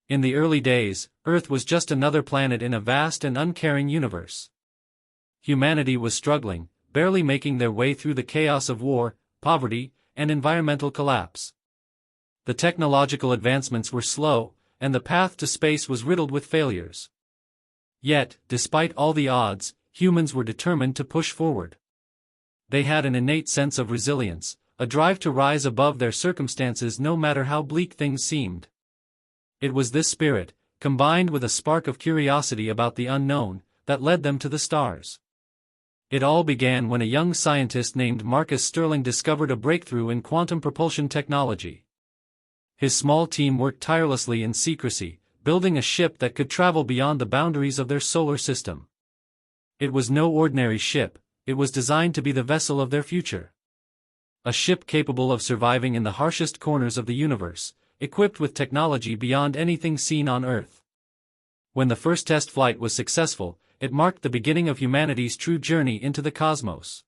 In the early days, Earth was just another planet in a vast and uncaring universe. Humanity was struggling, barely making their way through the chaos of war, poverty, and environmental collapse. The technological advancements were slow, and the path to space was riddled with failures. Yet, despite all the odds, humans were determined to push forward. They had an innate sense of resilience, a drive to rise above their circumstances no matter how bleak things seemed. It was this spirit, combined with a spark of curiosity about the unknown, that led them to the stars. It all began when a young scientist named Marcus Sterling discovered a breakthrough in quantum propulsion technology. His small team worked tirelessly in secrecy, building a ship that could travel beyond the boundaries of their solar system. It was no ordinary ship, it was designed to be the vessel of their future. A ship capable of surviving in the harshest corners of the universe, equipped with technology beyond anything seen on Earth. When the first test flight was successful, it marked the beginning of humanity's true journey into the cosmos.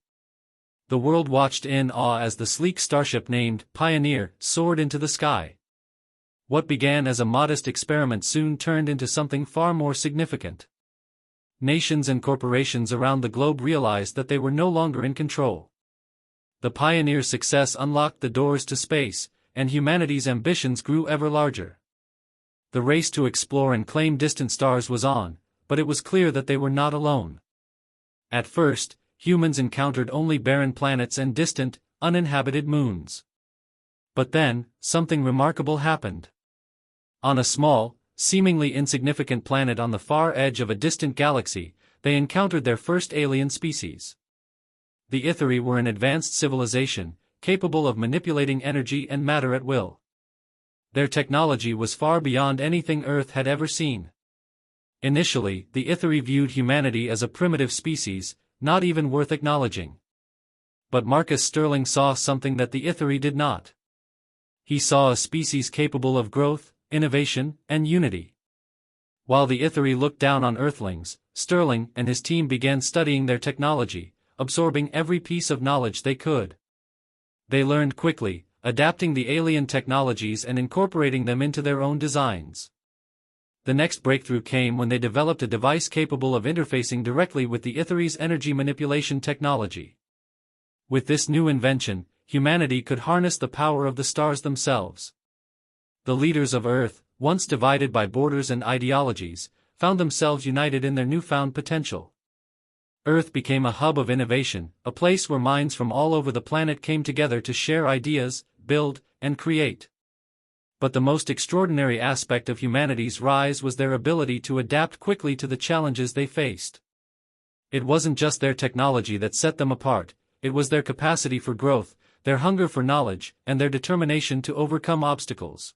The world watched in awe as the sleek starship named Pioneer soared into the sky. What began as a modest experiment soon turned into something far more significant. Nations and corporations around the globe realized that they were no longer in control. The Pioneer's success unlocked the doors to space, and humanity's ambitions grew ever larger. The race to explore and claim distant stars was on, but it was clear that they were not alone. At first, humans encountered only barren planets and distant, uninhabited moons. But then, something remarkable happened. On a small, seemingly insignificant planet on the far edge of a distant galaxy, they encountered their first alien species. The Ithari were an advanced civilization, capable of manipulating energy and matter at will. Their technology was far beyond anything Earth had ever seen. Initially, the Ithari viewed humanity as a primitive species, not even worth acknowledging. But Marcus Sterling saw something that the Ithari did not. He saw a species capable of growth, innovation, and unity. While the Ithari looked down on Earthlings, Sterling and his team began studying their technology, absorbing every piece of knowledge they could. They learned quickly, adapting the alien technologies and incorporating them into their own designs. The next breakthrough came when they developed a device capable of interfacing directly with the Ithari's energy manipulation technology. With this new invention, humanity could harness the power of the stars themselves. The leaders of Earth, once divided by borders and ideologies, found themselves united in their newfound potential. Earth became a hub of innovation, a place where minds from all over the planet came together to share ideas, build, and create. But the most extraordinary aspect of humanity's rise was their ability to adapt quickly to the challenges they faced. It wasn't just their technology that set them apart, it was their capacity for growth, their hunger for knowledge, and their determination to overcome obstacles.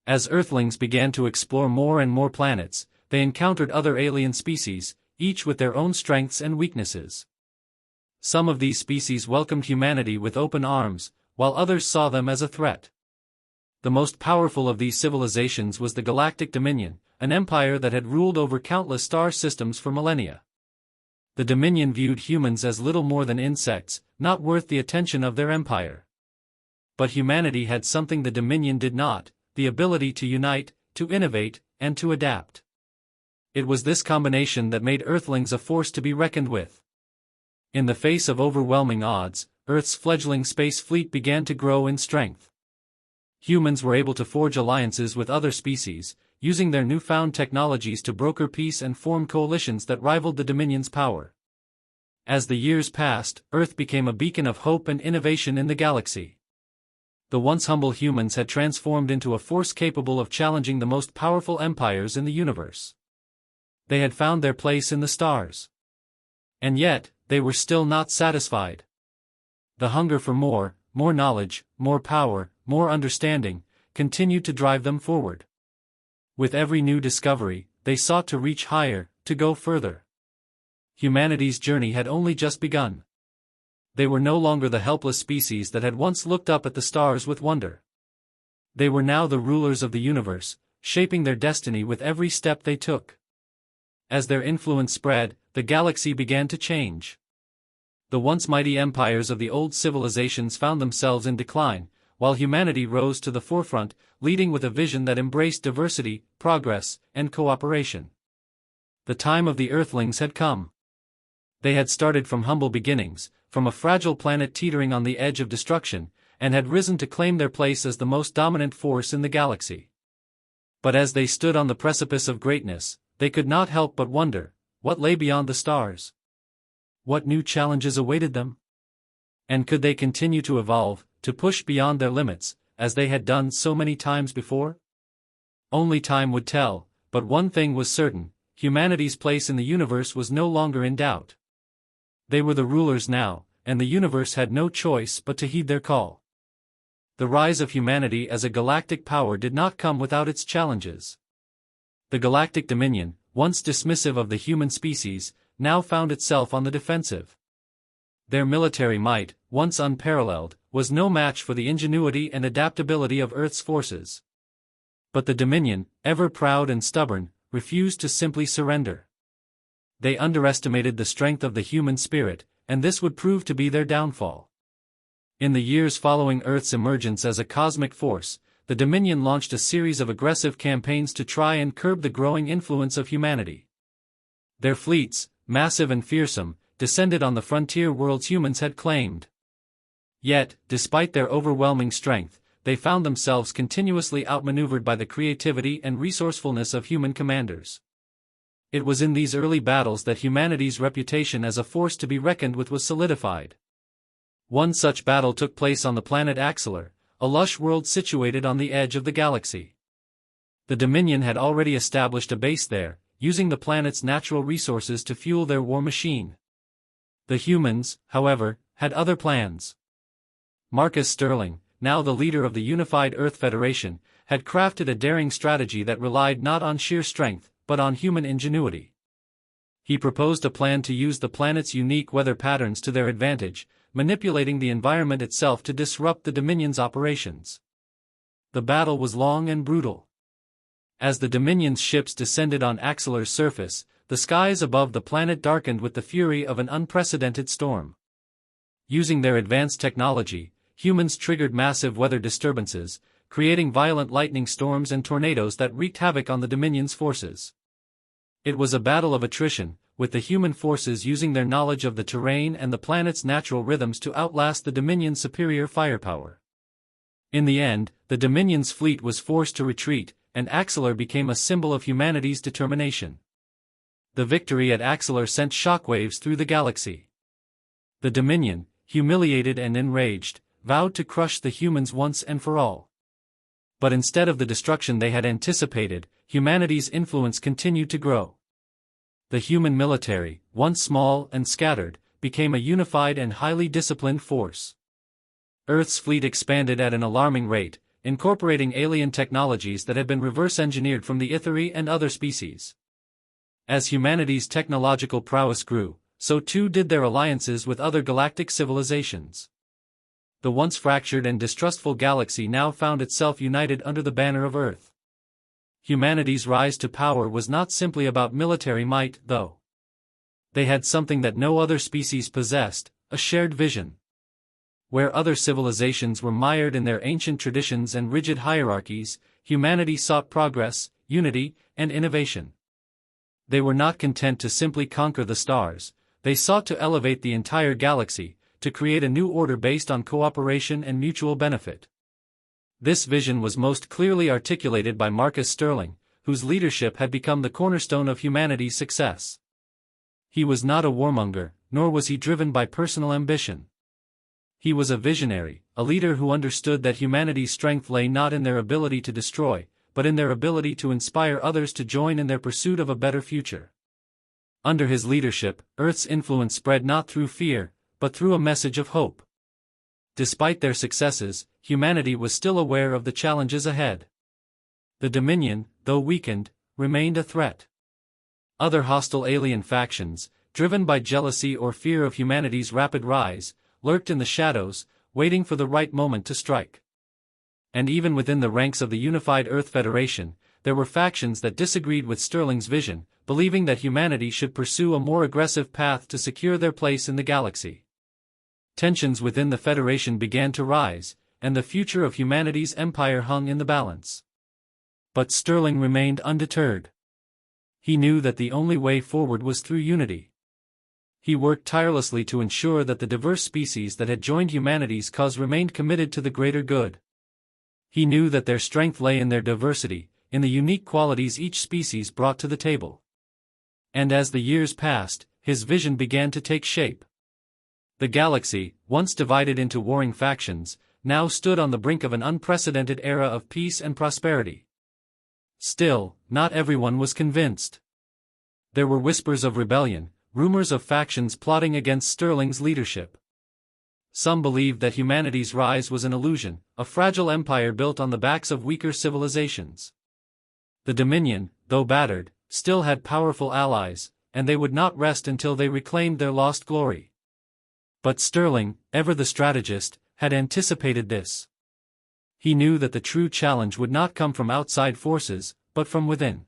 As Earthlings began to explore more and more planets, they encountered other alien species, each with their own strengths and weaknesses. Some of these species welcomed humanity with open arms, while others saw them as a threat. The most powerful of these civilizations was the Galactic Dominion, an empire that had ruled over countless star systems for millennia. The Dominion viewed humans as little more than insects, not worth the attention of their empire. But humanity had something the Dominion did not, the ability to unite, to innovate, and to adapt. It was this combination that made Earthlings a force to be reckoned with. In the face of overwhelming odds, Earth's fledgling space fleet began to grow in strength. Humans were able to forge alliances with other species, using their newfound technologies to broker peace and form coalitions that rivaled the Dominion's power. As the years passed, Earth became a beacon of hope and innovation in the galaxy. The once humble humans had transformed into a force capable of challenging the most powerful empires in the universe. They had found their place in the stars. And yet, they were still not satisfied. The hunger for more knowledge, more power, more understanding, continued to drive them forward. With every new discovery, they sought to reach higher, to go further. Humanity's journey had only just begun. They were no longer the helpless species that had once looked up at the stars with wonder. They were now the rulers of the universe, shaping their destiny with every step they took. As their influence spread, the galaxy began to change. The once mighty empires of the old civilizations found themselves in decline, while humanity rose to the forefront, leading with a vision that embraced diversity, progress, and cooperation. The time of the Earthlings had come. They had started from humble beginnings, from a fragile planet teetering on the edge of destruction, and had risen to claim their place as the most dominant force in the galaxy. But as they stood on the precipice of greatness, they could not help but wonder, what lay beyond the stars? What new challenges awaited them? And could they continue to evolve, to push beyond their limits, as they had done so many times before? Only time would tell, but one thing was certain: humanity's place in the universe was no longer in doubt. They were the rulers now, and the universe had no choice but to heed their call. The rise of humanity as a galactic power did not come without its challenges. The galactic dominion, once dismissive of the human species, now found itself on the defensive. Their military might, once unparalleled, was no match for the ingenuity and adaptability of Earth's forces. But the Dominion, ever proud and stubborn, refused to simply surrender. They underestimated the strength of the human spirit, and this would prove to be their downfall. In the years following Earth's emergence as a cosmic force, the Dominion launched a series of aggressive campaigns to try and curb the growing influence of humanity. Their fleets, massive and fearsome, descended on the frontier worlds humans had claimed. Yet, despite their overwhelming strength, they found themselves continuously outmaneuvered by the creativity and resourcefulness of human commanders. It was in these early battles that humanity's reputation as a force to be reckoned with was solidified. One such battle took place on the planet Axelar, a lush world situated on the edge of the galaxy. The Dominion had already established a base there, using the planet's natural resources to fuel their war machine. The humans, however, had other plans. Marcus Sterling, now the leader of the unified Earth Federation, had crafted a daring strategy that relied not on sheer strength, but on human ingenuity. He proposed a plan to use the planet's unique weather patterns to their advantage, manipulating the environment itself to disrupt the Dominion's operations. The battle was long and brutal. As the Dominion's ships descended on Axelar's surface, the skies above the planet darkened with the fury of an unprecedented storm. Using their advanced technology, humans triggered massive weather disturbances, creating violent lightning storms and tornadoes that wreaked havoc on the Dominion's forces. It was a battle of attrition, with the human forces using their knowledge of the terrain and the planet's natural rhythms to outlast the Dominion's superior firepower. In the end, the Dominion's fleet was forced to retreat, and Axelar became a symbol of humanity's determination. The victory at Axelar sent shockwaves through the galaxy. The Dominion, humiliated and enraged, vowed to crush the humans once and for all. But instead of the destruction they had anticipated, humanity's influence continued to grow. The human military, once small and scattered, became a unified and highly disciplined force. Earth's fleet expanded at an alarming rate, incorporating alien technologies that had been reverse-engineered from the Itheri and other species. As humanity's technological prowess grew, so too did their alliances with other galactic civilizations. The once fractured and distrustful galaxy now found itself united under the banner of Earth. Humanity's rise to power was not simply about military might, though. They had something that no other species possessed, a shared vision. Where other civilizations were mired in their ancient traditions and rigid hierarchies, humanity sought progress, unity, and innovation. They were not content to simply conquer the stars, they sought to elevate the entire galaxy, to create a new order based on cooperation and mutual benefit. This vision was most clearly articulated by Marcus Sterling, whose leadership had become the cornerstone of humanity's success. He was not a warmonger, nor was he driven by personal ambition. He was a visionary, a leader who understood that humanity's strength lay not in their ability to destroy, but in their ability to inspire others to join in their pursuit of a better future. Under his leadership, Earth's influence spread not through fear, but through a message of hope. Despite their successes, humanity was still aware of the challenges ahead. The Dominion, though weakened, remained a threat. Other hostile alien factions, driven by jealousy or fear of humanity's rapid rise, lurked in the shadows, waiting for the right moment to strike. And even within the ranks of the unified Earth Federation, there were factions that disagreed with Sterling's vision, believing that humanity should pursue a more aggressive path to secure their place in the galaxy. Tensions within the Federation began to rise, and the future of humanity's empire hung in the balance. But Sterling remained undeterred. He knew that the only way forward was through unity. He worked tirelessly to ensure that the diverse species that had joined humanity's cause remained committed to the greater good. He knew that their strength lay in their diversity, in the unique qualities each species brought to the table. And as the years passed, his vision began to take shape. The galaxy, once divided into warring factions, now stood on the brink of an unprecedented era of peace and prosperity. Still, not everyone was convinced. There were whispers of rebellion, rumors of factions plotting against Sterling's leadership. Some believed that humanity's rise was an illusion, a fragile empire built on the backs of weaker civilizations. The Dominion, though battered, still had powerful allies, and they would not rest until they reclaimed their lost glory. But Sterling, ever the strategist, had anticipated this. He knew that the true challenge would not come from outside forces, but from within.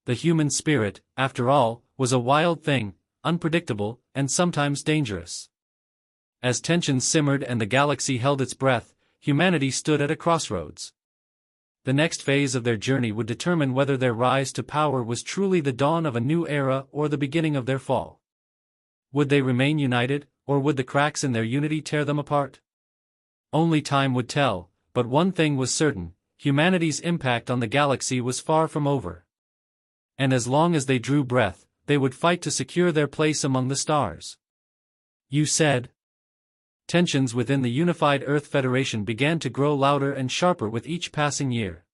The human spirit, after all, was a wild thing, unpredictable, and sometimes dangerous. As tensions simmered and the galaxy held its breath, humanity stood at a crossroads. The next phase of their journey would determine whether their rise to power was truly the dawn of a new era or the beginning of their fall. Would they remain united, or would the cracks in their unity tear them apart? Only time would tell, but one thing was certain: humanity's impact on the galaxy was far from over. And as long as they drew breath, they would fight to secure their place among the stars. You said. Tensions within the unified Earth Federation began to grow louder and sharper with each passing year.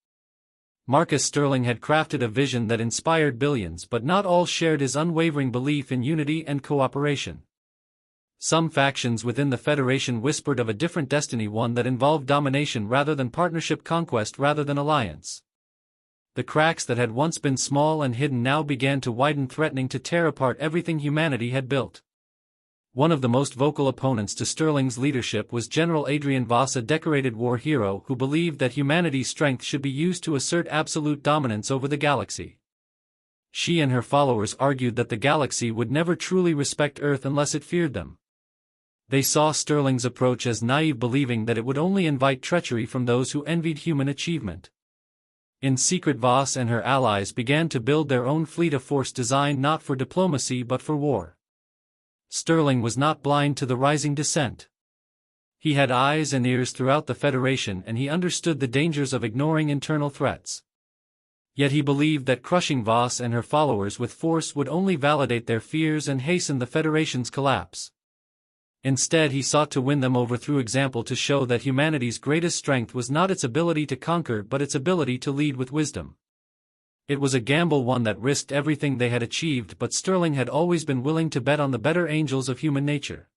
Marcus Sterling had crafted a vision that inspired billions, but not all shared his unwavering belief in unity and cooperation. Some factions within the Federation whispered of a different destiny, one that involved domination rather than partnership, conquest rather than alliance. The cracks that had once been small and hidden now began to widen, threatening to tear apart everything humanity had built. One of the most vocal opponents to Sterling's leadership was General Adrian Voss, a decorated war hero who believed that humanity's strength should be used to assert absolute dominance over the galaxy. She and her followers argued that the galaxy would never truly respect Earth unless it feared them. They saw Sterling's approach as naive, believing that it would only invite treachery from those who envied human achievement. In secret, Voss and her allies began to build their own fleet of force designed not for diplomacy but for war. Sterling was not blind to the rising dissent. He had eyes and ears throughout the Federation, and he understood the dangers of ignoring internal threats. Yet he believed that crushing Voss and her followers with force would only validate their fears and hasten the Federation's collapse. Instead, he sought to win them over through example, to show that humanity's greatest strength was not its ability to conquer but its ability to lead with wisdom. It was a gamble, one that risked everything they had achieved, but Sterling had always been willing to bet on the better angels of human nature.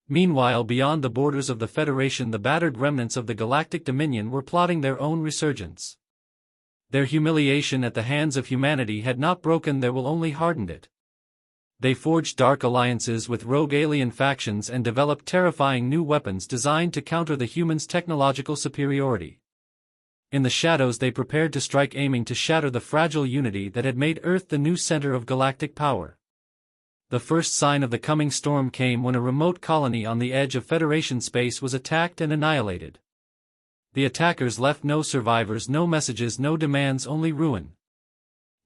Meanwhile, beyond the borders of the Federation, the battered remnants of the Galactic Dominion were plotting their own resurgence. Their humiliation at the hands of humanity had not broken their will, only hardened it. They forged dark alliances with rogue alien factions and developed terrifying new weapons designed to counter the humans' technological superiority. In the shadows they prepared to strike, aiming to shatter the fragile unity that had made Earth the new center of galactic power. The first sign of the coming storm came when a remote colony on the edge of Federation space was attacked and annihilated. The attackers left no survivors, no messages, no demands, only ruin.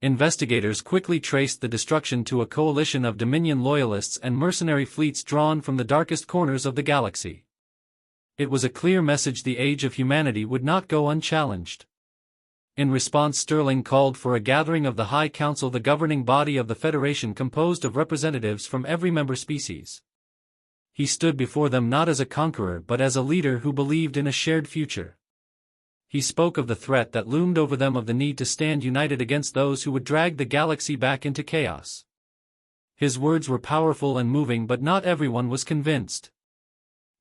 Investigators quickly traced the destruction to a coalition of Dominion loyalists and mercenary fleets drawn from the darkest corners of the galaxy. It was a clear message: the age of humanity would not go unchallenged. In response, Sterling called for a gathering of the High Council, the governing body of the Federation composed of representatives from every member species. He stood before them not as a conqueror but as a leader who believed in a shared future. He spoke of the threat that loomed over them, of the need to stand united against those who would drag the galaxy back into chaos. His words were powerful and moving, but not everyone was convinced.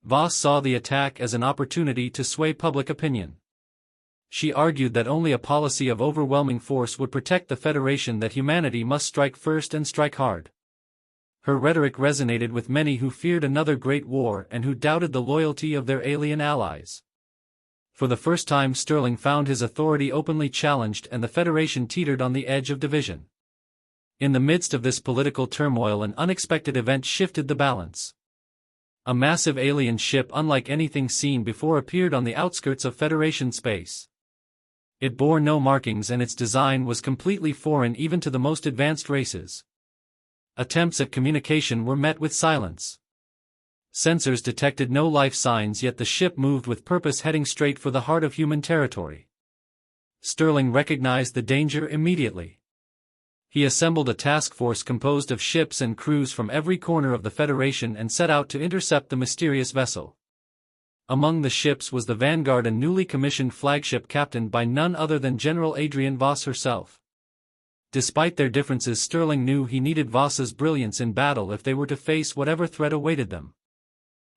Voss saw the attack as an opportunity to sway public opinion. She argued that only a policy of overwhelming force would protect the Federation, that humanity must strike first and strike hard. Her rhetoric resonated with many who feared another great war and who doubted the loyalty of their alien allies. For the first time, Sterling found his authority openly challenged, and the Federation teetered on the edge of division. In the midst of this political turmoil, an unexpected event shifted the balance. A massive alien ship unlike anything seen before appeared on the outskirts of Federation space. It bore no markings and its design was completely foreign even to the most advanced races. Attempts at communication were met with silence. Sensors detected no life signs, yet the ship moved with purpose, heading straight for the heart of human territory. Sterling recognized the danger immediately. He assembled a task force composed of ships and crews from every corner of the Federation and set out to intercept the mysterious vessel. Among the ships was the Vanguard, a newly commissioned flagship captained by none other than General Adrian Voss herself. Despite their differences, Sterling knew he needed Voss's brilliance in battle if they were to face whatever threat awaited them.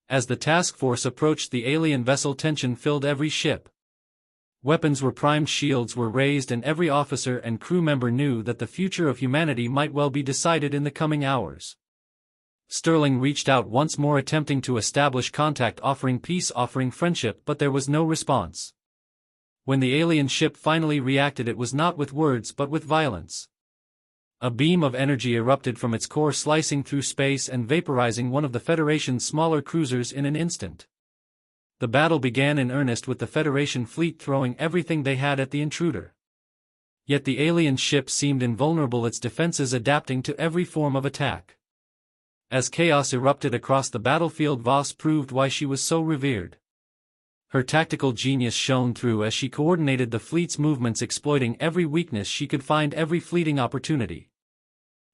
As the task force approached the alien vessel, tension filled every ship. Weapons were primed, shields were raised, and every officer and crew member knew that the future of humanity might well be decided in the coming hours. Sterling reached out once more, attempting to establish contact, offering peace, offering friendship, but there was no response. When the alien ship finally reacted, it was not with words but with violence. A beam of energy erupted from its core, slicing through space and vaporizing one of the Federation's smaller cruisers in an instant. The battle began in earnest, with the Federation fleet throwing everything they had at the intruder. Yet the alien ship seemed invulnerable, its defenses adapting to every form of attack. As chaos erupted across the battlefield, Voss proved why she was so revered. Her tactical genius shone through as she coordinated the fleet's movements, exploiting every weakness she could find, every fleeting opportunity.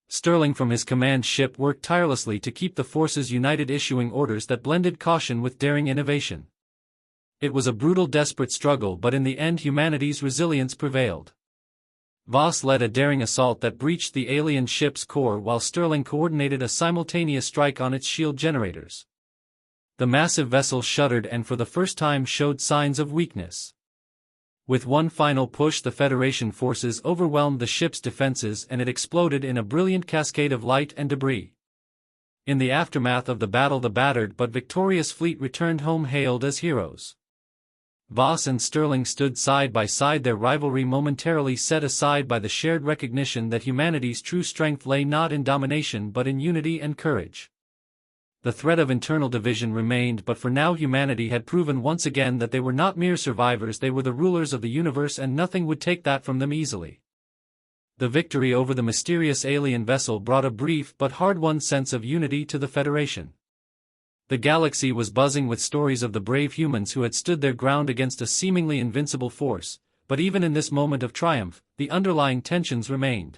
Sterling from his command ship worked tirelessly to keep the forces united, issuing orders that blended caution with daring innovation. It was a brutal, desperate struggle, but in the end humanity's resilience prevailed. Voss led a daring assault that breached the alien ship's core, while Sterling coordinated a simultaneous strike on its shield generators. The massive vessel shuddered and for the first time showed signs of weakness. With one final push, the Federation forces overwhelmed the ship's defenses and it exploded in a brilliant cascade of light and debris. In the aftermath of the battle, the battered but victorious fleet returned home, hailed as heroes. Voss and Sterling stood side by side, their rivalry momentarily set aside by the shared recognition that humanity's true strength lay not in domination but in unity and courage. The threat of internal division remained, but for now humanity had proven once again that they were not mere survivors, they were the rulers of the universe, and nothing would take that from them easily. The victory over the mysterious alien vessel brought a brief but hard-won sense of unity to the Federation. The galaxy was buzzing with stories of the brave humans who had stood their ground against a seemingly invincible force, but even in this moment of triumph, the underlying tensions remained.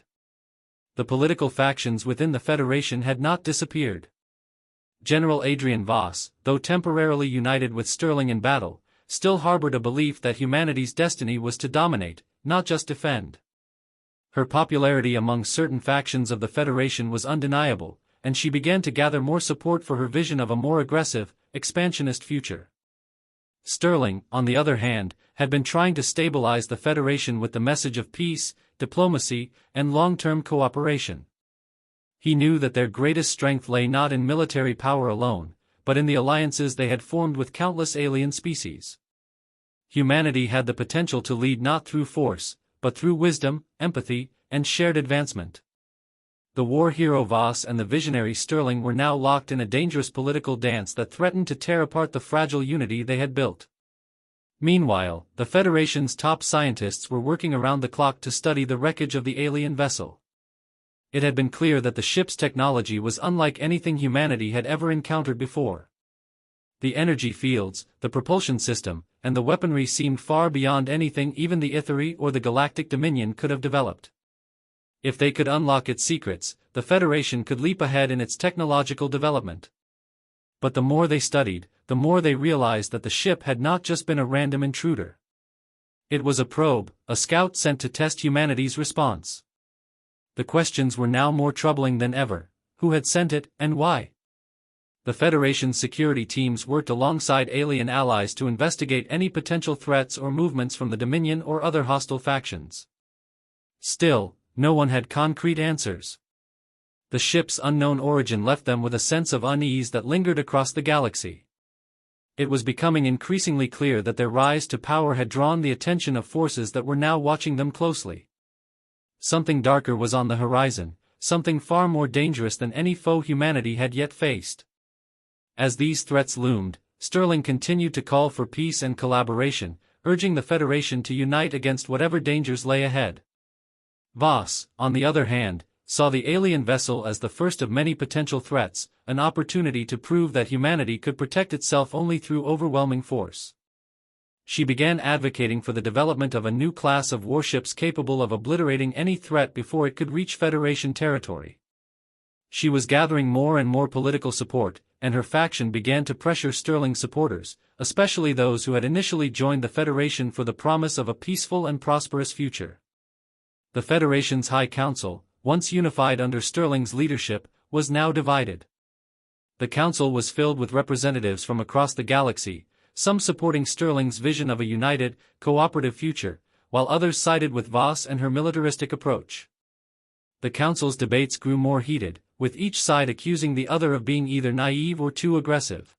The political factions within the Federation had not disappeared. General Adrian Voss, though temporarily united with Sterling in battle, still harbored a belief that humanity's destiny was to dominate, not just defend. Her popularity among certain factions of the Federation was undeniable, and she began to gather more support for her vision of a more aggressive, expansionist future. Sterling, on the other hand, had been trying to stabilize the Federation with the message of peace, diplomacy, and long-term cooperation. He knew that their greatest strength lay not in military power alone, but in the alliances they had formed with countless alien species. Humanity had the potential to lead not through force, but through wisdom, empathy, and shared advancement. The war hero Voss and the visionary Sterling were now locked in a dangerous political dance that threatened to tear apart the fragile unity they had built. Meanwhile, the Federation's top scientists were working around the clock to study the wreckage of the alien vessel. It had been clear that the ship's technology was unlike anything humanity had ever encountered before. The energy fields, the propulsion system, and the weaponry seemed far beyond anything even the Ithari or the Galactic Dominion could have developed. If they could unlock its secrets, the Federation could leap ahead in its technological development. But the more they studied, the more they realized that the ship had not just been a random intruder. It was a probe, a scout sent to test humanity's response. The questions were now more troubling than ever: who had sent it, and why? The Federation's security teams worked alongside alien allies to investigate any potential threats or movements from the Dominion or other hostile factions. Still, no one had concrete answers. The ship's unknown origin left them with a sense of unease that lingered across the galaxy. It was becoming increasingly clear that their rise to power had drawn the attention of forces that were now watching them closely. Something darker was on the horizon, something far more dangerous than any foe humanity had yet faced. As these threats loomed, Sterling continued to call for peace and collaboration, urging the Federation to unite against whatever dangers lay ahead. Voss, on the other hand, saw the alien vessel as the first of many potential threats, an opportunity to prove that humanity could protect itself only through overwhelming force. She began advocating for the development of a new class of warships capable of obliterating any threat before it could reach Federation territory. She was gathering more and more political support, and her faction began to pressure Sterling's supporters, especially those who had initially joined the Federation for the promise of a peaceful and prosperous future. The Federation's High Council, once unified under Sterling's leadership, was now divided. The council was filled with representatives from across the galaxy, some supporting Sterling's vision of a united, cooperative future, while others sided with Voss and her militaristic approach. The council's debates grew more heated, with each side accusing the other of being either naive or too aggressive.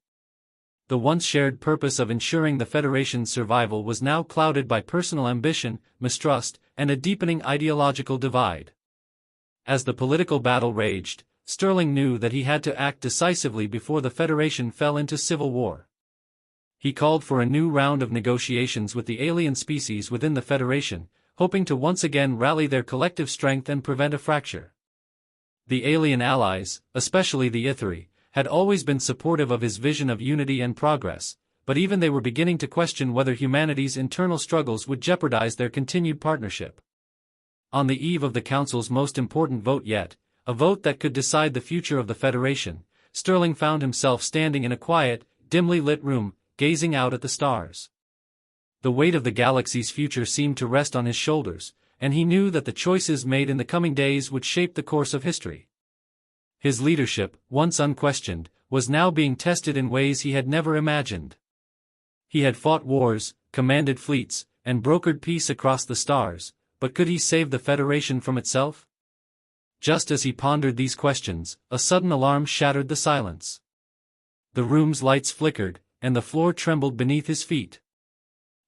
The once shared purpose of ensuring the Federation's survival was now clouded by personal ambition, mistrust, and a deepening ideological divide. As the political battle raged, Sterling knew that he had to act decisively before the Federation fell into civil war. He called for a new round of negotiations with the alien species within the Federation, hoping to once again rally their collective strength and prevent a fracture. The alien allies, especially the Ithari, had always been supportive of his vision of unity and progress, but even they were beginning to question whether humanity's internal struggles would jeopardize their continued partnership. On the eve of the Council's most important vote yet, a vote that could decide the future of the Federation, Sterling found himself standing in a quiet, dimly lit room, gazing out at the stars. The weight of the galaxy's future seemed to rest on his shoulders, and he knew that the choices made in the coming days would shape the course of history. His leadership, once unquestioned, was now being tested in ways he had never imagined. He had fought wars, commanded fleets, and brokered peace across the stars, but could he save the Federation from itself? Just as he pondered these questions, a sudden alarm shattered the silence. The room's lights flickered, and the floor trembled beneath his feet.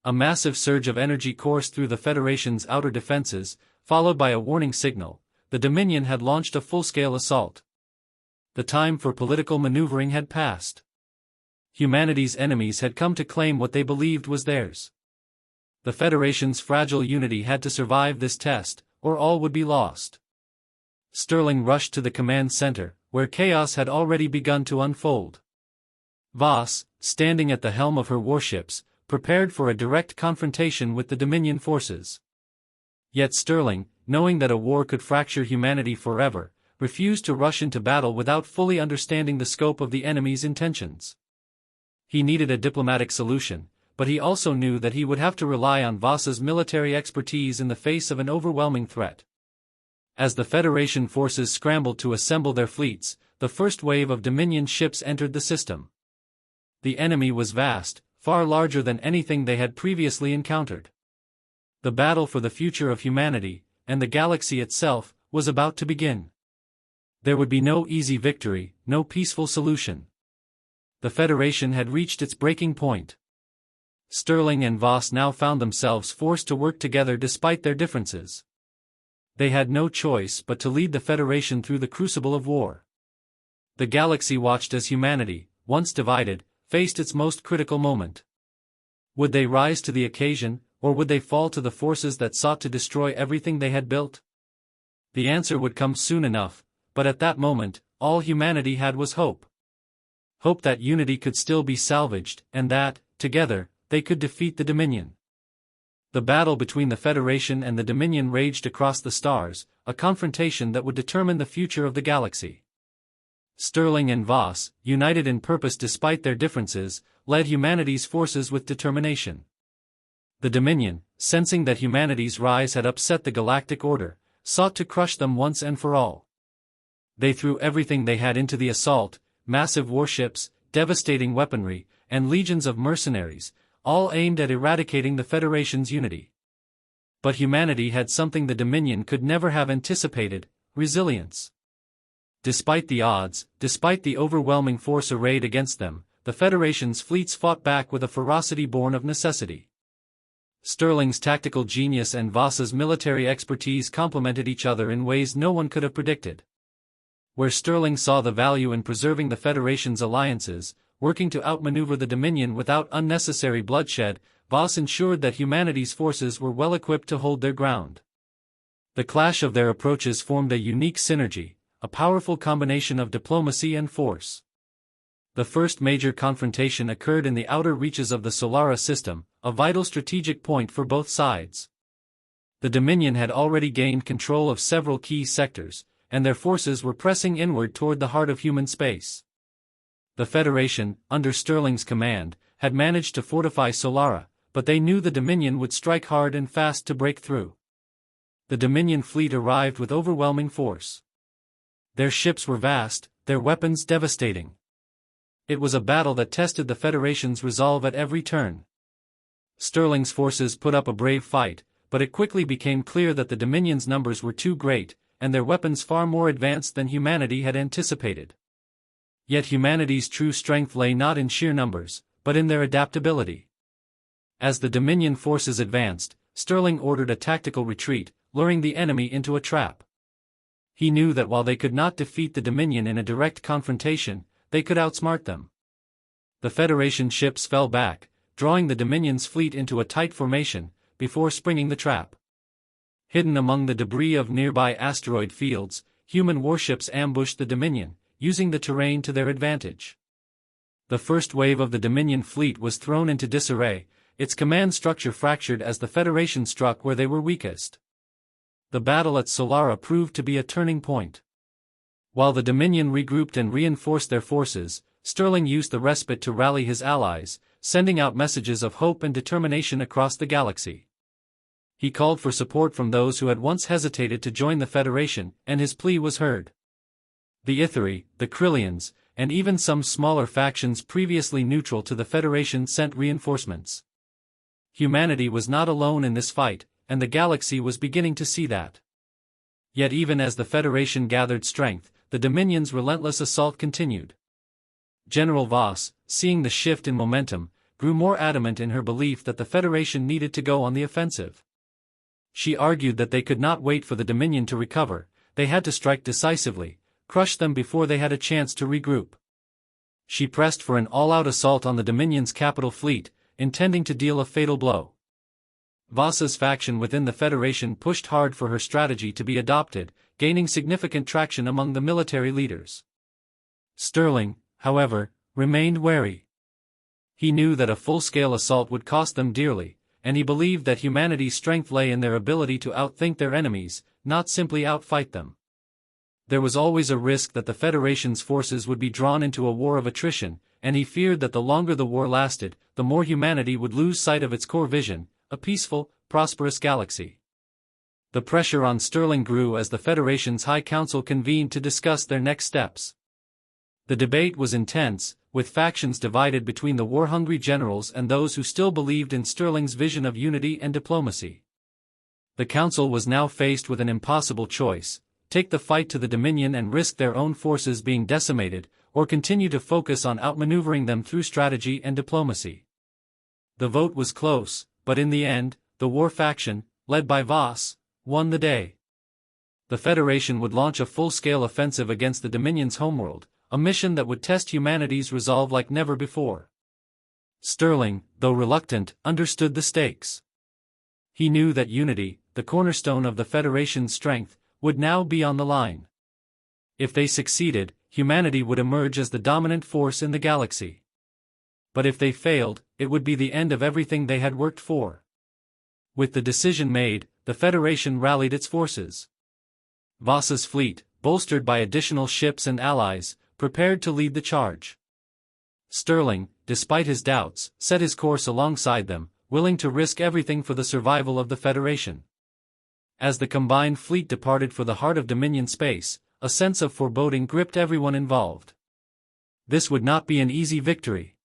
A massive surge of energy coursed through the Federation's outer defenses, followed by a warning signal. The Dominion had launched a full-scale assault. The time for political maneuvering had passed. Humanity's enemies had come to claim what they believed was theirs. The Federation's fragile unity had to survive this test, or all would be lost. Sterling rushed to the command center, where chaos had already begun to unfold. Voss, standing at the helm of her warships, prepared for a direct confrontation with the Dominion forces. Yet Sterling, knowing that a war could fracture humanity forever, refused to rush into battle without fully understanding the scope of the enemy's intentions. He needed a diplomatic solution, but he also knew that he would have to rely on Voss's military expertise in the face of an overwhelming threat. As the Federation forces scrambled to assemble their fleets, the first wave of Dominion ships entered the system. The enemy was vast, far larger than anything they had previously encountered. The battle for the future of humanity, and the galaxy itself, was about to begin. There would be no easy victory, no peaceful solution. The Federation had reached its breaking point. Sterling and Voss now found themselves forced to work together despite their differences. They had no choice but to lead the Federation through the crucible of war. The galaxy watched as humanity, once divided, faced its most critical moment. Would they rise to the occasion, or would they fall to the forces that sought to destroy everything they had built? The answer would come soon enough, but at that moment, all humanity had was hope. Hope that unity could still be salvaged, and that, together, they could defeat the Dominion. The battle between the Federation and the Dominion raged across the stars, a confrontation that would determine the future of the galaxy. Sterling and Voss, united in purpose despite their differences, led humanity's forces with determination. The Dominion, sensing that humanity's rise had upset the galactic order, sought to crush them once and for all. They threw everything they had into the assault, massive warships, devastating weaponry, and legions of mercenaries, all aimed at eradicating the Federation's unity. But humanity had something the Dominion could never have anticipated: resilience. Despite the odds, despite the overwhelming force arrayed against them, the Federation's fleets fought back with a ferocity born of necessity. Sterling's tactical genius and Voss's military expertise complemented each other in ways no one could have predicted. Where Sterling saw the value in preserving the Federation's alliances, working to outmaneuver the Dominion without unnecessary bloodshed, Voss ensured that humanity's forces were well equipped to hold their ground. The clash of their approaches formed a unique synergy, a powerful combination of diplomacy and force. The first major confrontation occurred in the outer reaches of the Solara system, a vital strategic point for both sides. The Dominion had already gained control of several key sectors, and their forces were pressing inward toward the heart of human space. The Federation, under Sterling's command, had managed to fortify Solara, but they knew the Dominion would strike hard and fast to break through. The Dominion fleet arrived with overwhelming force. Their ships were vast, their weapons devastating. It was a battle that tested the Federation's resolve at every turn. Sterling's forces put up a brave fight, but it quickly became clear that the Dominion's numbers were too great, and their weapons far more advanced than humanity had anticipated. Yet humanity's true strength lay not in sheer numbers, but in their adaptability. As the Dominion forces advanced, Sterling ordered a tactical retreat, luring the enemy into a trap. He knew that while they could not defeat the Dominion in a direct confrontation, they could outsmart them. The Federation ships fell back, drawing the Dominion's fleet into a tight formation, before springing the trap. Hidden among the debris of nearby asteroid fields, human warships ambushed the Dominion, using the terrain to their advantage. The first wave of the Dominion fleet was thrown into disarray, its command structure fractured as the Federation struck where they were weakest. The battle at Solara proved to be a turning point. While the Dominion regrouped and reinforced their forces, Sterling used the respite to rally his allies, sending out messages of hope and determination across the galaxy. He called for support from those who had once hesitated to join the Federation, and his plea was heard. The Ithari, the Krillians, and even some smaller factions previously neutral to the Federation sent reinforcements. Humanity was not alone in this fight, and the galaxy was beginning to see that. Yet even as the Federation gathered strength, the Dominion's relentless assault continued. General Voss, seeing the shift in momentum, grew more adamant in her belief that the Federation needed to go on the offensive. She argued that they could not wait for the Dominion to recover, they had to strike decisively, crush them before they had a chance to regroup. She pressed for an all-out assault on the Dominion's capital fleet, intending to deal a fatal blow. Voss's faction within the Federation pushed hard for her strategy to be adopted, gaining significant traction among the military leaders. Sterling, however, remained wary. He knew that a full-scale assault would cost them dearly, and he believed that humanity's strength lay in their ability to outthink their enemies, not simply outfight them. There was always a risk that the Federation's forces would be drawn into a war of attrition, and he feared that the longer the war lasted, the more humanity would lose sight of its core vision, a peaceful, prosperous galaxy. The pressure on Sterling grew as the Federation's High Council convened to discuss their next steps. The debate was intense, with factions divided between the war-hungry generals and those who still believed in Sterling's vision of unity and diplomacy. The Council was now faced with an impossible choice: take the fight to the Dominion and risk their own forces being decimated, or continue to focus on outmaneuvering them through strategy and diplomacy. The vote was close, but in the end, the war faction, led by Voss, won the day. The Federation would launch a full-scale offensive against the Dominion's homeworld, a mission that would test humanity's resolve like never before. Sterling, though reluctant, understood the stakes. He knew that unity, the cornerstone of the Federation's strength, would now be on the line. If they succeeded, humanity would emerge as the dominant force in the galaxy. But if they failed, it would be the end of everything they had worked for. With the decision made, the Federation rallied its forces. Voss's fleet, bolstered by additional ships and allies, prepared to lead the charge. Sterling, despite his doubts, set his course alongside them, willing to risk everything for the survival of the Federation. As the combined fleet departed for the heart of Dominion space, a sense of foreboding gripped everyone involved. This would not be an easy victory.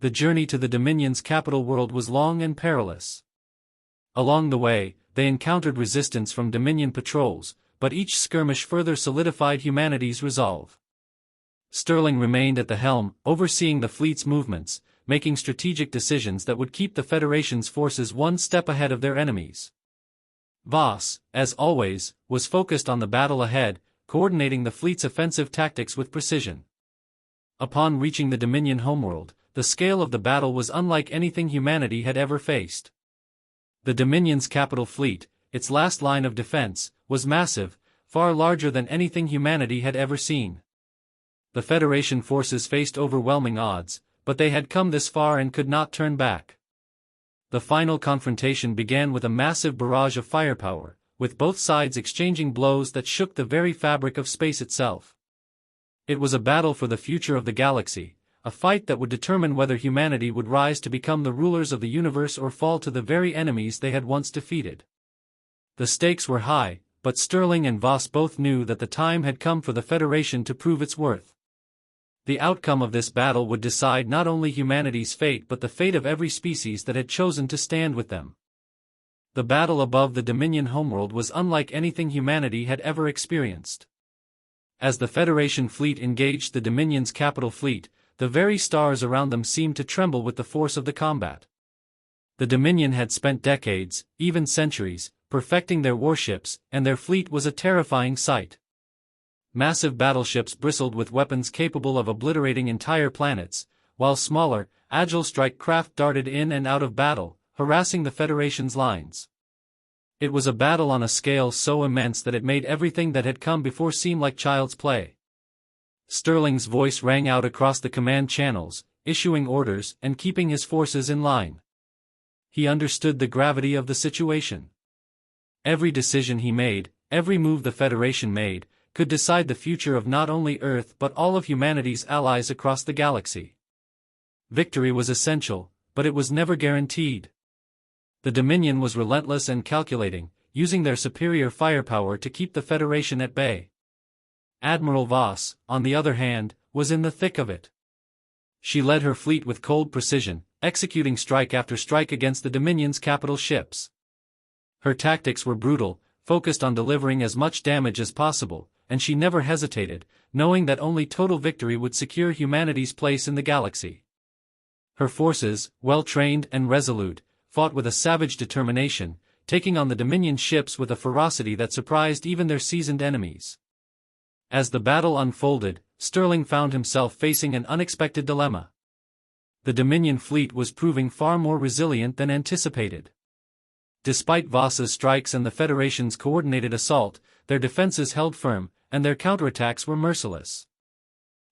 The journey to the Dominion's capital world was long and perilous. Along the way, they encountered resistance from Dominion patrols, but each skirmish further solidified humanity's resolve. Sterling remained at the helm, overseeing the fleet's movements, making strategic decisions that would keep the Federation's forces one step ahead of their enemies. Voss, as always, was focused on the battle ahead, coordinating the fleet's offensive tactics with precision. Upon reaching the Dominion homeworld, the scale of the battle was unlike anything humanity had ever faced. The Dominion's capital fleet, its last line of defense, was massive, far larger than anything humanity had ever seen. The Federation forces faced overwhelming odds, but they had come this far and could not turn back. The final confrontation began with a massive barrage of firepower, with both sides exchanging blows that shook the very fabric of space itself. It was a battle for the future of the galaxy, a fight that would determine whether humanity would rise to become the rulers of the universe or fall to the very enemies they had once defeated. The stakes were high, but Sterling and Voss both knew that the time had come for the Federation to prove its worth. The outcome of this battle would decide not only humanity's fate but the fate of every species that had chosen to stand with them. The battle above the Dominion homeworld was unlike anything humanity had ever experienced. As the Federation fleet engaged the Dominion's capital fleet, the very stars around them seemed to tremble with the force of the combat. The Dominion had spent decades, even centuries, perfecting their warships, and their fleet was a terrifying sight. Massive battleships bristled with weapons capable of obliterating entire planets, while smaller, agile strike craft darted in and out of battle, harassing the Federation's lines. It was a battle on a scale so immense that it made everything that had come before seem like child's play. Sterling's voice rang out across the command channels, issuing orders and keeping his forces in line. He understood the gravity of the situation. Every decision he made, every move the Federation made, could decide the future of not only Earth but all of humanity's allies across the galaxy. Victory was essential, but it was never guaranteed. The Dominion was relentless and calculating, using their superior firepower to keep the Federation at bay. Admiral Voss, on the other hand, was in the thick of it. She led her fleet with cold precision, executing strike after strike against the Dominion's capital ships. Her tactics were brutal, focused on delivering as much damage as possible, and she never hesitated, knowing that only total victory would secure humanity's place in the galaxy. Her forces, well-trained and resolute, fought with a savage determination, taking on the Dominion ships with a ferocity that surprised even their seasoned enemies. As the battle unfolded, Sterling found himself facing an unexpected dilemma. The Dominion fleet was proving far more resilient than anticipated. Despite Voss's strikes and the Federation's coordinated assault, their defenses held firm, and their counterattacks were merciless.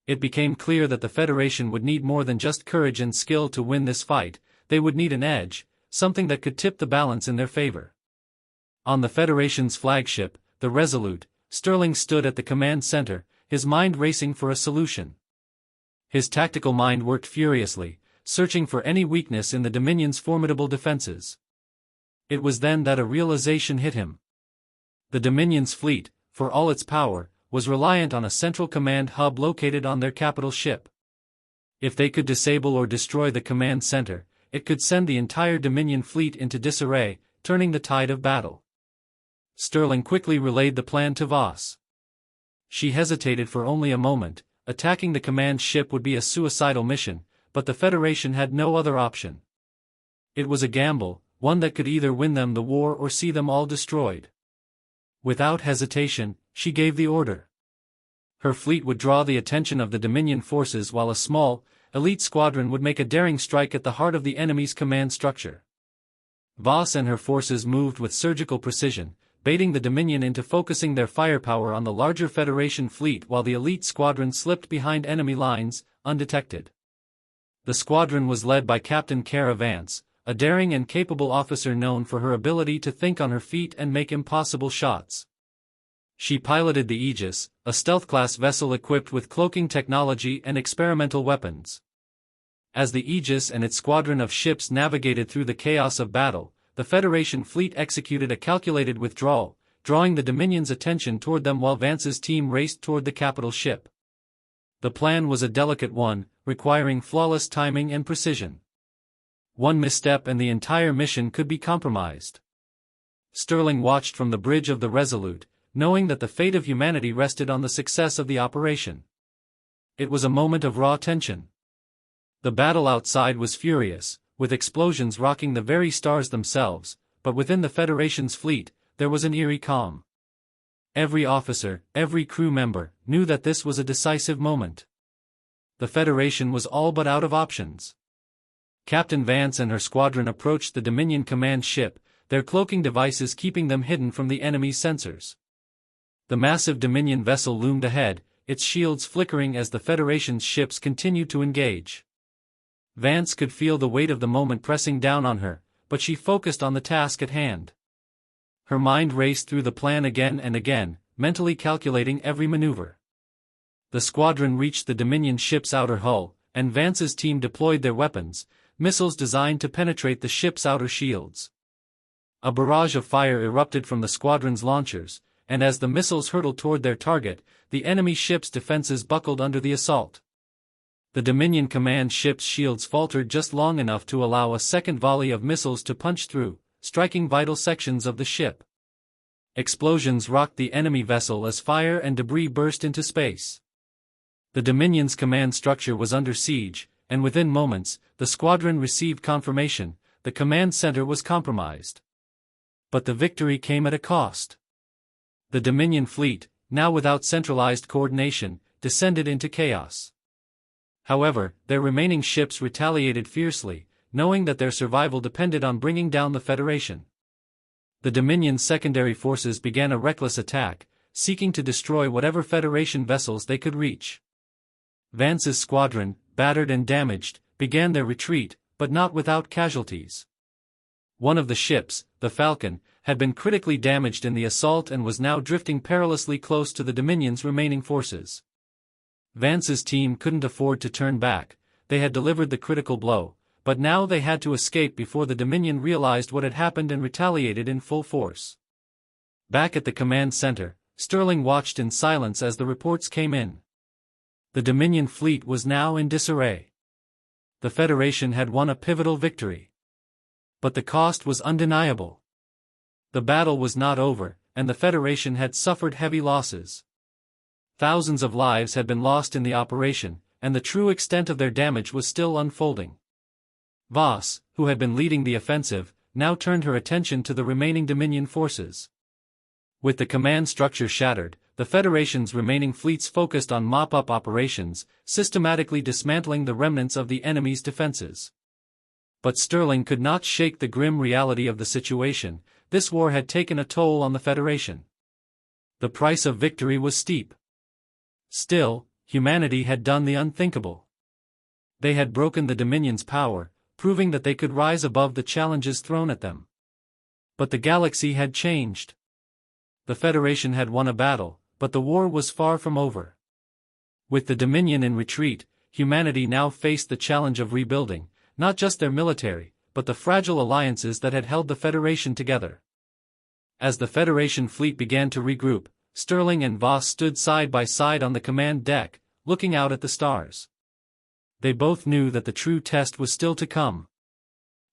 It became clear that the Federation would need more than just courage and skill to win this fight. They would need an edge, something that could tip the balance in their favor. On the Federation's flagship, the Resolute, Sterling stood at the command center, his mind racing for a solution. His tactical mind worked furiously, searching for any weakness in the Dominion's formidable defenses. It was then that a realization hit him. The Dominion's fleet, for all its power, was reliant on a central command hub located on their capital ship. If they could disable or destroy the command center, it could send the entire Dominion fleet into disarray, turning the tide of battle. Sterling quickly relayed the plan to Voss. She hesitated for only a moment. Attacking the command ship would be a suicidal mission, but the Federation had no other option. It was a gamble, one that could either win them the war or see them all destroyed. Without hesitation, she gave the order. Her fleet would draw the attention of the Dominion forces while a small, elite squadron would make a daring strike at the heart of the enemy's command structure. Voss and her forces moved with surgical precision, baiting the Dominion into focusing their firepower on the larger Federation fleet while the elite squadron slipped behind enemy lines, undetected. The squadron was led by Captain Cara Vance, a daring and capable officer known for her ability to think on her feet and make impossible shots. She piloted the Aegis, a stealth-class vessel equipped with cloaking technology and experimental weapons. As the Aegis and its squadron of ships navigated through the chaos of battle, the Federation fleet executed a calculated withdrawal, drawing the Dominion's attention toward them while Vance's team raced toward the capital ship. The plan was a delicate one, requiring flawless timing and precision. One misstep and the entire mission could be compromised. Sterling watched from the bridge of the Resolute, knowing that the fate of humanity rested on the success of the operation. It was a moment of raw tension. The battle outside was furious, with explosions rocking the very stars themselves, but within the Federation's fleet, there was an eerie calm. every officer, every crew member, knew that this was a decisive moment. The Federation was all but out of options. Captain Vance and her squadron approached the Dominion command ship, their cloaking devices keeping them hidden from the enemy's sensors. The massive Dominion vessel loomed ahead, its shields flickering as the Federation's ships continued to engage. Vance could feel the weight of the moment pressing down on her, but she focused on the task at hand. Her mind raced through the plan again and again, mentally calculating every maneuver. The squadron reached the Dominion ship's outer hull, and Vance's team deployed their weapons, missiles designed to penetrate the ship's outer shields. A barrage of fire erupted from the squadron's launchers, and as the missiles hurtled toward their target, the enemy ship's defenses buckled under the assault. The Dominion command ship's shields faltered just long enough to allow a second volley of missiles to punch through, striking vital sections of the ship. Explosions rocked the enemy vessel as fire and debris burst into space. The Dominion's command structure was under siege, and within moments, the squadron received confirmation: the command center was compromised. But the victory came at a cost. The Dominion fleet, now without centralized coordination, descended into chaos. However, their remaining ships retaliated fiercely, knowing that their survival depended on bringing down the Federation. The Dominion's secondary forces began a reckless attack, seeking to destroy whatever Federation vessels they could reach. Vance's squadron, battered and damaged, began their retreat, but not without casualties. One of the ships, the Falcon, had been critically damaged in the assault and was now drifting perilously close to the Dominion's remaining forces. Vance's team couldn't afford to turn back. They had delivered the critical blow, but now they had to escape before the Dominion realized what had happened and retaliated in full force. Back at the command center, Sterling watched in silence as the reports came in. The Dominion fleet was now in disarray. The Federation had won a pivotal victory. But the cost was undeniable. The battle was not over, and the Federation had suffered heavy losses. Thousands of lives had been lost in the operation, and the true extent of their damage was still unfolding. Voss, who had been leading the offensive, now turned her attention to the remaining Dominion forces. With the command structure shattered, the Federation's remaining fleets focused on mop-up operations, systematically dismantling the remnants of the enemy's defenses. But Sterling could not shake the grim reality of the situation. This war had taken a toll on the Federation. The price of victory was steep. Still, humanity had done the unthinkable. They had broken the Dominion's power, proving that they could rise above the challenges thrown at them. But the galaxy had changed. The Federation had won a battle, but the war was far from over. With the Dominion in retreat, humanity now faced the challenge of rebuilding, not just their military, but the fragile alliances that had held the Federation together. As the Federation fleet began to regroup, Sterling and Voss stood side by side on the command deck, looking out at the stars. They both knew that the true test was still to come.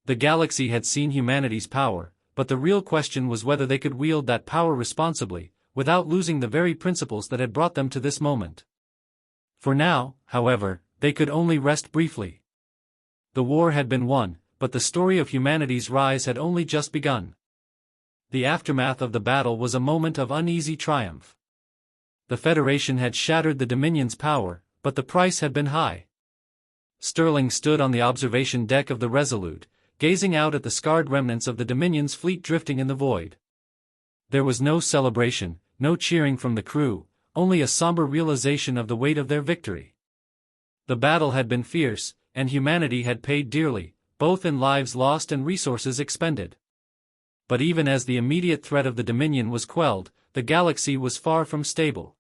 The galaxy had seen humanity's power, but the real question was whether they could wield that power responsibly, without losing the very principles that had brought them to this moment. For now, however, they could only rest briefly. The war had been won, but the story of humanity's rise had only just begun. The aftermath of the battle was a moment of uneasy triumph. The Federation had shattered the Dominion's power, but the price had been high. Sterling stood on the observation deck of the Resolute, gazing out at the scarred remnants of the Dominion's fleet drifting in the void. There was no celebration, no cheering from the crew, only a somber realization of the weight of their victory. The battle had been fierce, and humanity had paid dearly, both in lives lost and resources expended. But even as the immediate threat of the Dominion was quelled, the galaxy was far from stable.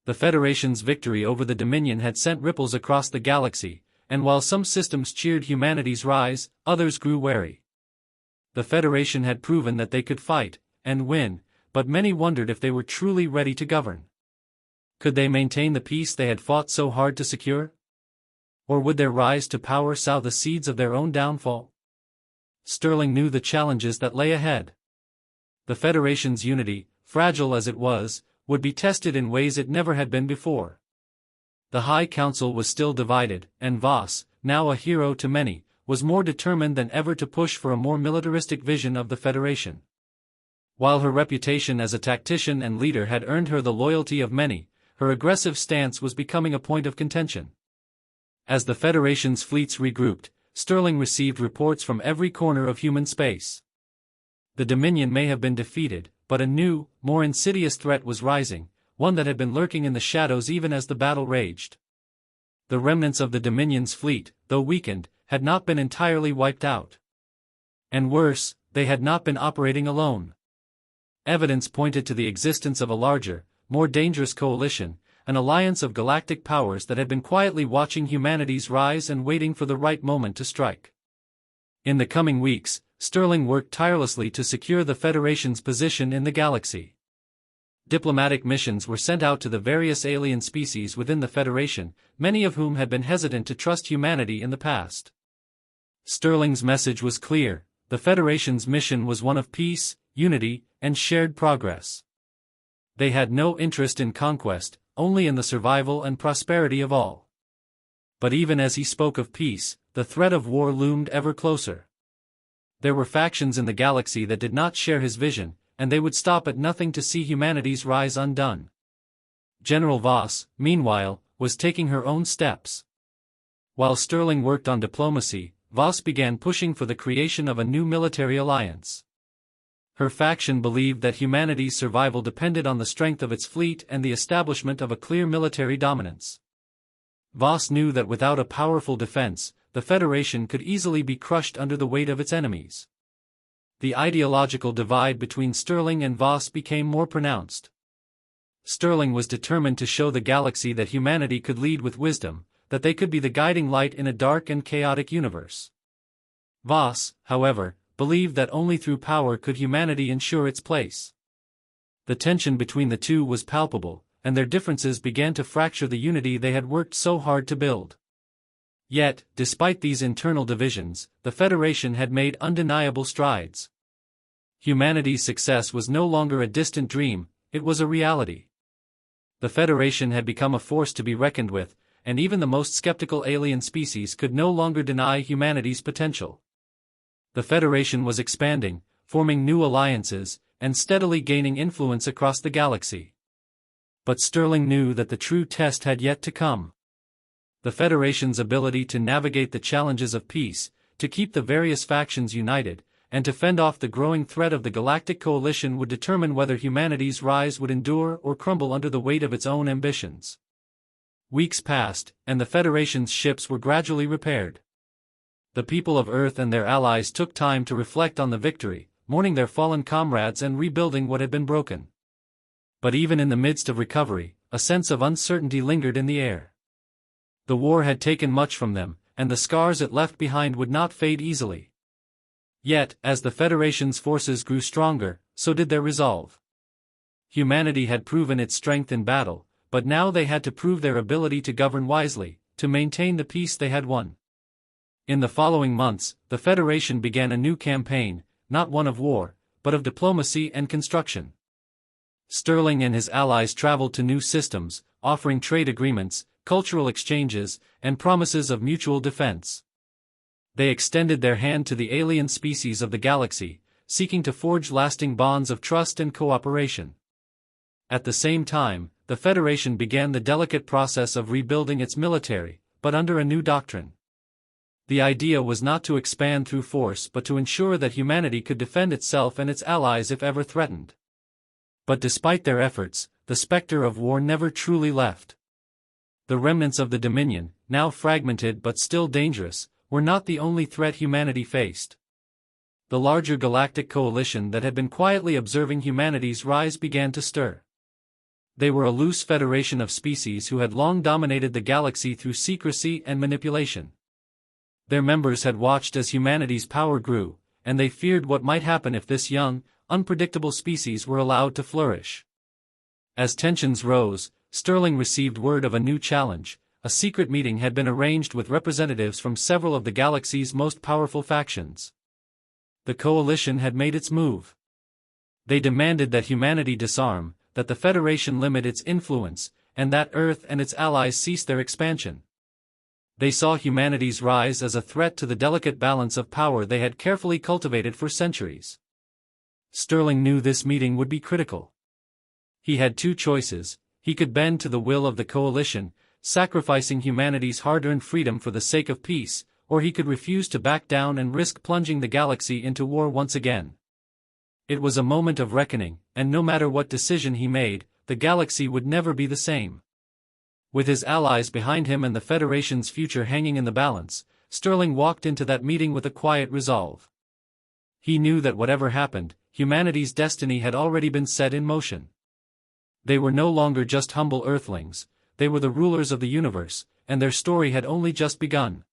The Federation's victory over the Dominion had sent ripples across the galaxy, and while some systems cheered humanity's rise, others grew wary. The Federation had proven that they could fight, and win, but many wondered if they were truly ready to govern. Could they maintain the peace they had fought so hard to secure? Or would their rise to power sow the seeds of their own downfall? Sterling knew the challenges that lay ahead. The Federation's unity, fragile as it was, would be tested in ways it never had been before. The High Council was still divided, and Voss, now a hero to many, was more determined than ever to push for a more militaristic vision of the Federation. While her reputation as a tactician and leader had earned her the loyalty of many, her aggressive stance was becoming a point of contention. As the Federation's fleets regrouped, Sterling received reports from every corner of human space. The Dominion may have been defeated, but a new, more insidious threat was rising, one that had been lurking in the shadows even as the battle raged. The remnants of the Dominion's fleet, though weakened, had not been entirely wiped out. And worse, they had not been operating alone. Evidence pointed to the existence of a larger, more dangerous coalition, an alliance of galactic powers that had been quietly watching humanity's rise and waiting for the right moment to strike. In the coming weeks, Sterling worked tirelessly to secure the Federation's position in the galaxy. Diplomatic missions were sent out to the various alien species within the Federation, many of whom had been hesitant to trust humanity in the past. Sterling's message was clear: the Federation's mission was one of peace, unity, and shared progress. They had no interest in conquest, only in the survival and prosperity of all. But even as he spoke of peace, the threat of war loomed ever closer. There were factions in the galaxy that did not share his vision, and they would stop at nothing to see humanity's rise undone. General Voss, meanwhile, was taking her own steps. While Sterling worked on diplomacy, Voss began pushing for the creation of a new military alliance. Her faction believed that humanity's survival depended on the strength of its fleet and the establishment of a clear military dominance. Voss knew that without a powerful defense, the Federation could easily be crushed under the weight of its enemies. The ideological divide between Sterling and Voss became more pronounced. Sterling was determined to show the galaxy that humanity could lead with wisdom, that they could be the guiding light in a dark and chaotic universe. Voss, however, believed that only through power could humanity ensure its place. The tension between the two was palpable, and their differences began to fracture the unity they had worked so hard to build. Yet, despite these internal divisions, the Federation had made undeniable strides. Humanity's success was no longer a distant dream, it was a reality. The Federation had become a force to be reckoned with, and even the most skeptical alien species could no longer deny humanity's potential. The Federation was expanding, forming new alliances, and steadily gaining influence across the galaxy. But Sterling knew that the true test had yet to come. The Federation's ability to navigate the challenges of peace, to keep the various factions united, and to fend off the growing threat of the Galactic Coalition would determine whether humanity's rise would endure or crumble under the weight of its own ambitions. Weeks passed, and the Federation's ships were gradually repaired. The people of Earth and their allies took time to reflect on the victory, mourning their fallen comrades and rebuilding what had been broken. But even in the midst of recovery, a sense of uncertainty lingered in the air. The war had taken much from them, and the scars it left behind would not fade easily. Yet, as the Federation's forces grew stronger, so did their resolve. Humanity had proven its strength in battle, but now they had to prove their ability to govern wisely, to maintain the peace they had won. In the following months, the Federation began a new campaign, not one of war, but of diplomacy and construction. Sterling and his allies traveled to new systems, offering trade agreements, cultural exchanges, and promises of mutual defense. They extended their hand to the alien species of the galaxy, seeking to forge lasting bonds of trust and cooperation. At the same time, the Federation began the delicate process of rebuilding its military, but under a new doctrine. The idea was not to expand through force but to ensure that humanity could defend itself and its allies if ever threatened. But despite their efforts, the specter of war never truly left. The remnants of the Dominion, now fragmented but still dangerous, were not the only threat humanity faced. The larger galactic coalition that had been quietly observing humanity's rise began to stir. They were a loose federation of species who had long dominated the galaxy through secrecy and manipulation. Their members had watched as humanity's power grew, and they feared what might happen if this young, unpredictable species were allowed to flourish. As tensions rose, Sterling received word of a new challenge. A secret meeting had been arranged with representatives from several of the galaxy's most powerful factions. The coalition had made its move. They demanded that humanity disarm, that the Federation limit its influence, and that Earth and its allies cease their expansion. They saw humanity's rise as a threat to the delicate balance of power they had carefully cultivated for centuries. Sterling knew this meeting would be critical. He had two choices: he could bend to the will of the coalition, sacrificing humanity's hard-earned freedom for the sake of peace, or he could refuse to back down and risk plunging the galaxy into war once again. It was a moment of reckoning, and no matter what decision he made, the galaxy would never be the same. With his allies behind him and the Federation's future hanging in the balance, Sterling walked into that meeting with a quiet resolve. He knew that whatever happened, humanity's destiny had already been set in motion. They were no longer just humble Earthlings, they were the rulers of the universe, and their story had only just begun.